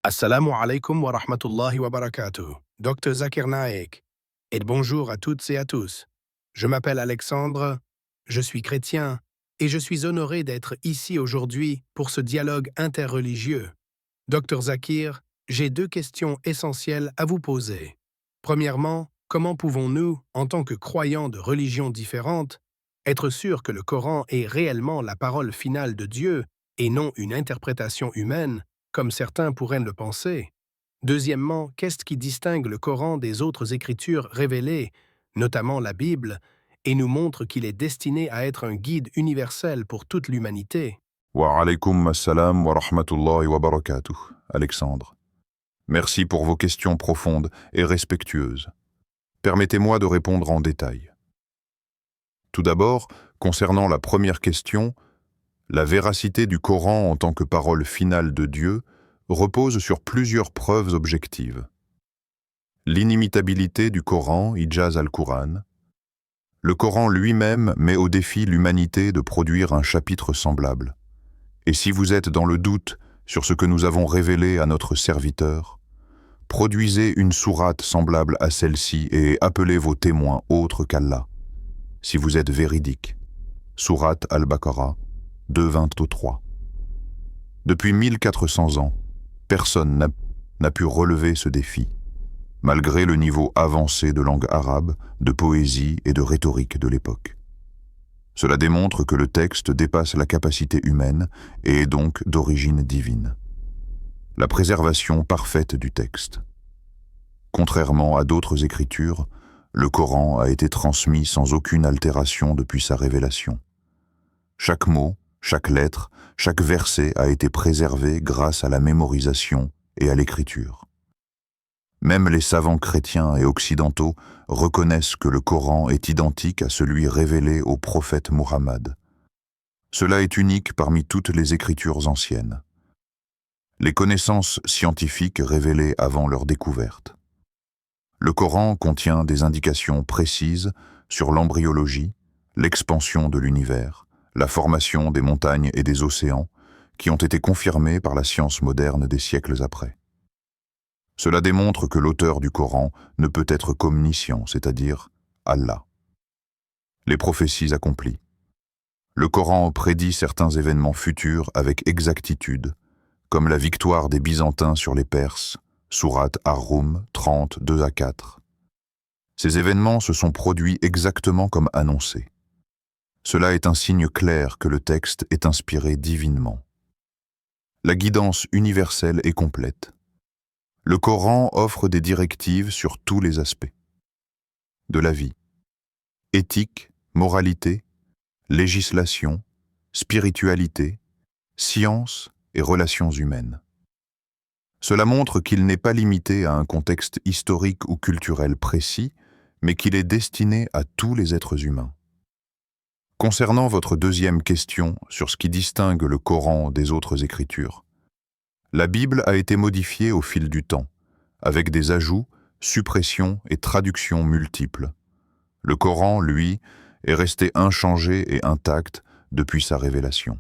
Assalamu alaikum wa rahmatullahi wa barakatuh. Dr Zakir Naik. Et bonjour à toutes et à tous. Je m'appelle Alexandre, je suis chrétien et je suis honoré d'être ici aujourd'hui pour ce dialogue interreligieux. Dr Zakir, j'ai deux questions essentielles à vous poser. Premièrement, comment pouvons-nous, en tant que croyants de religions différentes, être sûrs que le Coran est réellement la parole finale de Dieu et non une interprétation humaine, comme certains pourraient le penser? Deuxièmement, qu'est-ce qui distingue le Coran des autres écritures révélées, notamment la Bible, et nous montre qu'il est destiné à être un guide universel pour toute l'humanité? Wa alaykum assalam wa rahmatullahi wa barakatuh, Alexandre. Merci pour vos questions profondes et respectueuses. Permettez-moi de répondre en détail. Tout d'abord, concernant la première question, la véracité du Coran en tant que parole finale de Dieu repose sur plusieurs preuves objectives. L'inimitabilité du Coran, Ijaz al-Quran. Le Coran lui-même met au défi l'humanité de produire un chapitre semblable. Et si vous êtes dans le doute sur ce que nous avons révélé à notre serviteur, produisez une sourate semblable à celle-ci et appelez vos témoins autres qu'Allah, si vous êtes véridique. Sourate al-Baqarah 2:23. Depuis 1400 ans, personne n'a pu relever ce défi, malgré le niveau avancé de langue arabe, de poésie et de rhétorique de l'époque. Cela démontre que le texte dépasse la capacité humaine et est donc d'origine divine. La préservation parfaite du texte. Contrairement à d'autres écritures, le Coran a été transmis sans aucune altération depuis sa révélation. Chaque mot, chaque lettre, chaque verset a été préservé grâce à la mémorisation et à l'écriture. Même les savants chrétiens et occidentaux reconnaissent que le Coran est identique à celui révélé au prophète Muhammad. Cela est unique parmi toutes les écritures anciennes. Les connaissances scientifiques révélées avant leur découverte. Le Coran contient des indications précises sur l'embryologie, l'expansion de l'univers, la formation des montagnes et des océans, qui ont été confirmées par la science moderne des siècles après. Cela démontre que l'auteur du Coran ne peut être qu'omniscient, c'est-à-dire Allah. Les prophéties accomplies. Le Coran prédit certains événements futurs avec exactitude, comme la victoire des Byzantins sur les Perses, sourate Ar-Rum 30, 2-4. Ces événements se sont produits exactement comme annoncés. Cela est un signe clair que le texte est inspiré divinement. La guidance universelle est complète. Le Coran offre des directives sur tous les aspects de la vie. Éthique, moralité, législation, spiritualité, science et relations humaines. Cela montre qu'il n'est pas limité à un contexte historique ou culturel précis, mais qu'il est destiné à tous les êtres humains. Concernant votre deuxième question sur ce qui distingue le Coran des autres écritures, la Bible a été modifiée au fil du temps, avec des ajouts, suppressions et traductions multiples. Le Coran, lui, est resté inchangé et intact depuis sa révélation.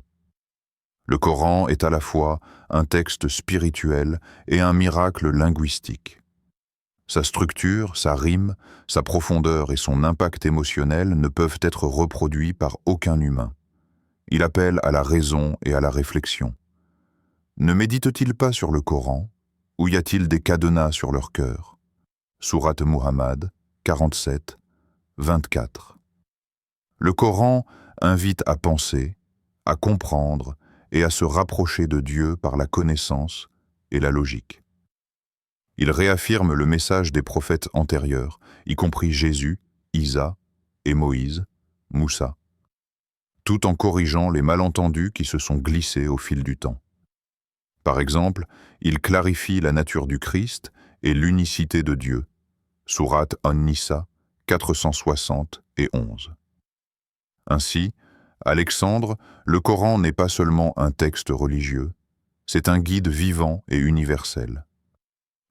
Le Coran est à la fois un texte spirituel et un miracle linguistique. Sa structure, sa rime, sa profondeur et son impact émotionnel ne peuvent être reproduits par aucun humain. Il appelle à la raison et à la réflexion. Ne méditent-ils pas sur le Coran, ou y a-t-il des cadenas sur leur cœur? Sourate Muhammad 47, 24. Le Coran invite à penser, à comprendre et à se rapprocher de Dieu par la connaissance et la logique. Il réaffirme le message des prophètes antérieurs, y compris Jésus, Isa et Moïse, Moussa, tout en corrigeant les malentendus qui se sont glissés au fil du temps. Par exemple, il clarifie la nature du Christ et l'unicité de Dieu, sourate An-Nisa 460 et 11. Ainsi, Alexandre, le Coran n'est pas seulement un texte religieux, c'est un guide vivant et universel.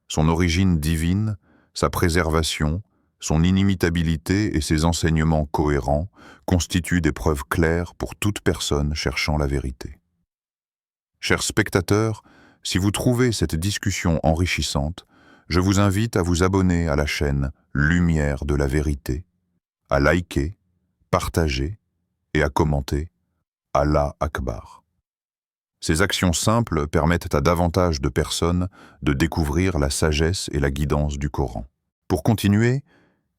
Son origine divine, sa préservation, son inimitabilité et ses enseignements cohérents constituent des preuves claires pour toute personne cherchant la vérité. Chers spectateurs, Si vous trouvez cette discussion enrichissante, je vous invite à vous abonner à la chaîne Lumière de la Vérité, à liker, partager et à commenter Allah Akbar. Ces actions simples permettent à davantage de personnes de découvrir la sagesse et la guidance du Coran. Pour continuer,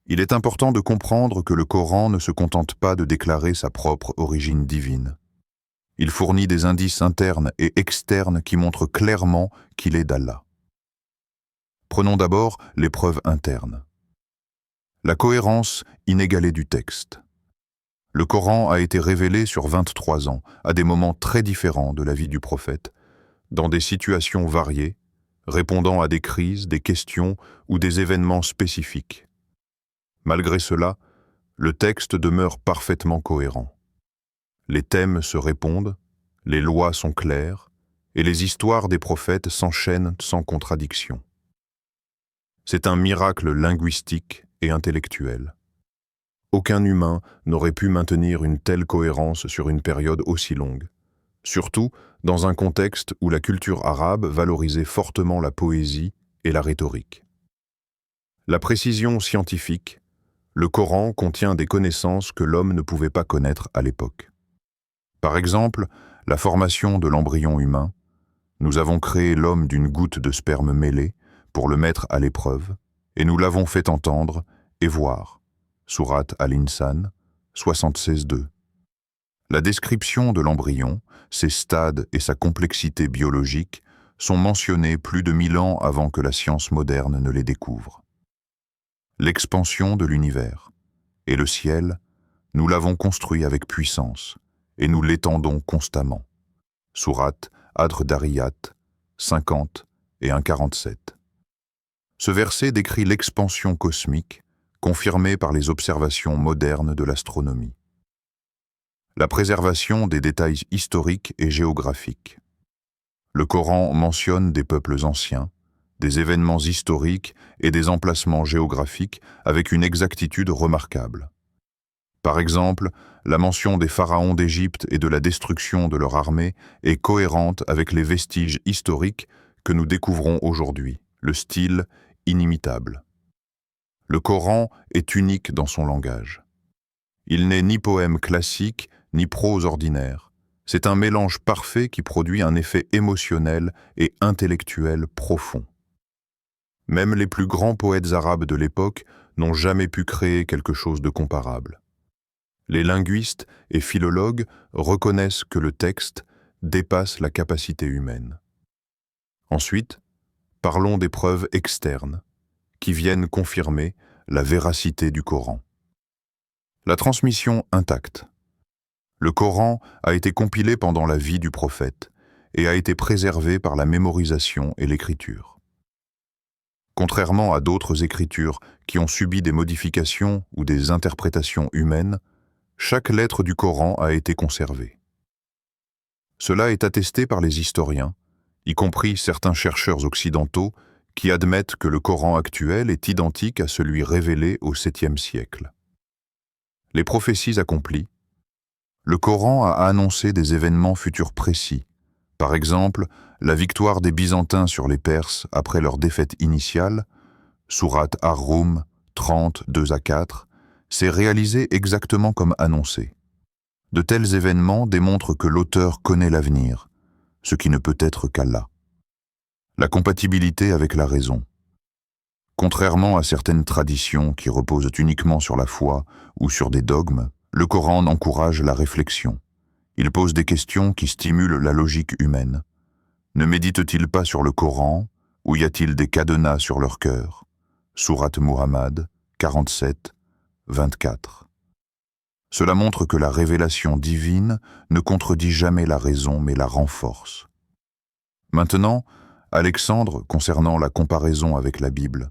il est important de comprendre que le Coran ne se contente pas de déclarer sa propre origine divine. Il fournit des indices internes et externes qui montrent clairement qu'il est d'Allah. Prenons d'abord les preuves internes. La cohérence inégalée du texte. Le Coran a été révélé sur 23 ans, à des moments très différents de la vie du prophète, dans des situations variées, répondant à des crises, des questions ou des événements spécifiques. Malgré cela, le texte demeure parfaitement cohérent. Les thèmes se répondent, les lois sont claires, et les histoires des prophètes s'enchaînent sans contradiction. C'est un miracle linguistique et intellectuel. Aucun humain n'aurait pu maintenir une telle cohérence sur une période aussi longue, surtout dans un contexte où la culture arabe valorisait fortement la poésie et la rhétorique. La précision scientifique, le Coran contient des connaissances que l'homme ne pouvait pas connaître à l'époque. Par exemple, la formation de l'embryon humain. Nous avons créé l'homme d'une goutte de sperme mêlée pour le mettre à l'épreuve, et nous l'avons fait entendre et voir. Sourate Al-Insan, 76.2. La description de l'embryon, ses stades et sa complexité biologique sont mentionnés plus de 1000 ans avant que la science moderne ne les découvre. L'expansion de l'univers et le ciel, nous l'avons construit avec puissance et nous l'étendons constamment. Sourate Ad-Dariyat 50 et 1,47. Ce verset décrit l'expansion cosmique, confirmée par les observations modernes de l'astronomie. La préservation des détails historiques et géographiques. Le Coran mentionne des peuples anciens, des événements historiques et des emplacements géographiques avec une exactitude remarquable. Par exemple, la mention des pharaons d'Égypte et de la destruction de leur armée est cohérente avec les vestiges historiques que nous découvrons aujourd'hui, le style inimitable. Le Coran est unique dans son langage. Il n'est ni poème classique, ni prose ordinaire. C'est un mélange parfait qui produit un effet émotionnel et intellectuel profond. Même les plus grands poètes arabes de l'époque n'ont jamais pu créer quelque chose de comparable. Les linguistes et philologues reconnaissent que le texte dépasse la capacité humaine. Ensuite, parlons des preuves externes, qui viennent confirmer la véracité du Coran. La transmission intacte. Le Coran a été compilé pendant la vie du prophète et a été préservé par la mémorisation et l'écriture. Contrairement à d'autres écritures qui ont subi des modifications ou des interprétations humaines, chaque lettre du Coran a été conservée. Cela est attesté par les historiens, y compris certains chercheurs occidentaux qui admettent que le Coran actuel est identique à celui révélé au 7e siècle. Les prophéties accomplies. Le Coran a annoncé des événements futurs précis, par exemple la victoire des Byzantins sur les Perses après leur défaite initiale, Sourate Ar-Rum 30, 2-4, s'est réalisé exactement comme annoncé. De tels événements démontrent que l'auteur connaît l'avenir, ce qui ne peut être qu'Allah. La compatibilité avec la raison. Contrairement à certaines traditions qui reposent uniquement sur la foi ou sur des dogmes, le Coran encourage la réflexion. Il pose des questions qui stimulent la logique humaine. Ne médite-t-il pas sur le Coran, ou y a-t-il des cadenas sur leur cœur? Sourate Muhammad 47, 24. Cela montre que la révélation divine ne contredit jamais la raison mais la renforce. Maintenant, Alexandre, concernant la comparaison avec la Bible.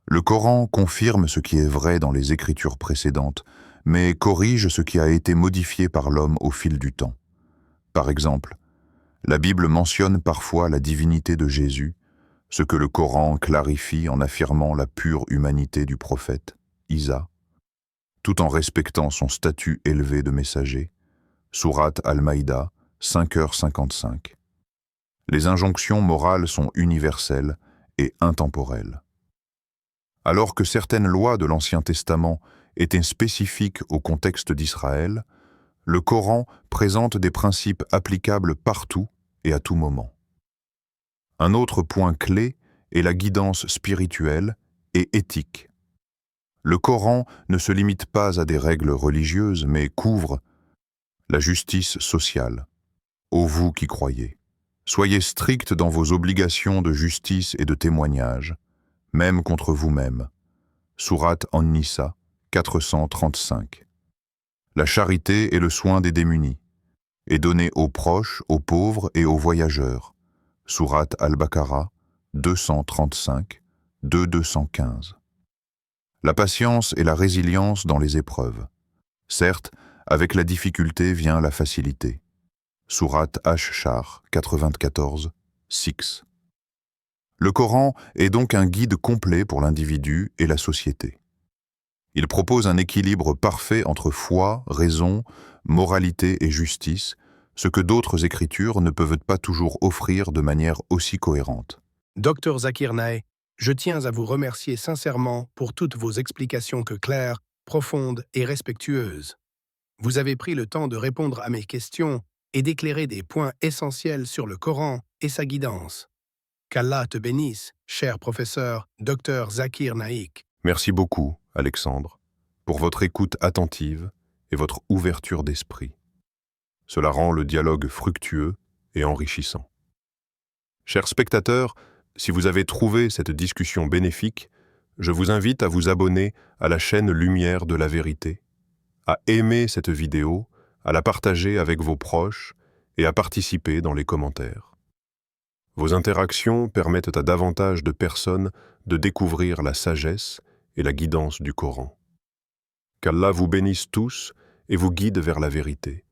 Le Coran confirme ce qui est vrai dans les écritures précédentes, mais corrige ce qui a été modifié par l'homme au fil du temps. Par exemple, la Bible mentionne parfois la divinité de Jésus, ce que le Coran clarifie en affirmant la pure humanité du prophète, Isa, tout en respectant son statut élevé de messager, Sourate Al-Maïda, 5h55. Les injonctions morales sont universelles et intemporelles. Alors que certaines lois de l'Ancien Testament étaient spécifiques au contexte d'Israël, le Coran présente des principes applicables partout et à tout moment. Un autre point clé est la guidance spirituelle et éthique. Le Coran ne se limite pas à des règles religieuses, mais couvre la justice sociale. Ô vous qui croyez, soyez stricts dans vos obligations de justice et de témoignage, même contre vous-même. Sourate An-Nisa 435. La charité et le soin des démunis, et donner aux proches, aux pauvres et aux voyageurs. Sourate Al-Baqarah 235, 215. La patience et la résilience dans les épreuves. Certes, avec la difficulté vient la facilité. Sourate Ash-Shar 94, 6. Le Coran est donc un guide complet pour l'individu et la société. Il propose un équilibre parfait entre foi, raison, moralité et justice, ce que d'autres écritures ne peuvent pas toujours offrir de manière aussi cohérente. Dr Zakir Naik, je tiens à vous remercier sincèrement pour toutes vos explications claires, profondes et respectueuses. Vous avez pris le temps de répondre à mes questions et d'éclairer des points essentiels sur le Coran et sa guidance. Qu'Allah te bénisse, cher professeur Dr Zakir Naik. Merci beaucoup, Alexandre, pour votre écoute attentive et votre ouverture d'esprit. Cela rend le dialogue fructueux et enrichissant. Chers spectateurs, si vous avez trouvé cette discussion bénéfique, je vous invite à vous abonner à la chaîne Lumière de la Vérité, à aimer cette vidéo, à la partager avec vos proches et à participer dans les commentaires. Vos interactions permettent à davantage de personnes de découvrir la sagesse et la guidance du Coran. Qu'Allah vous bénisse tous et vous guide vers la vérité.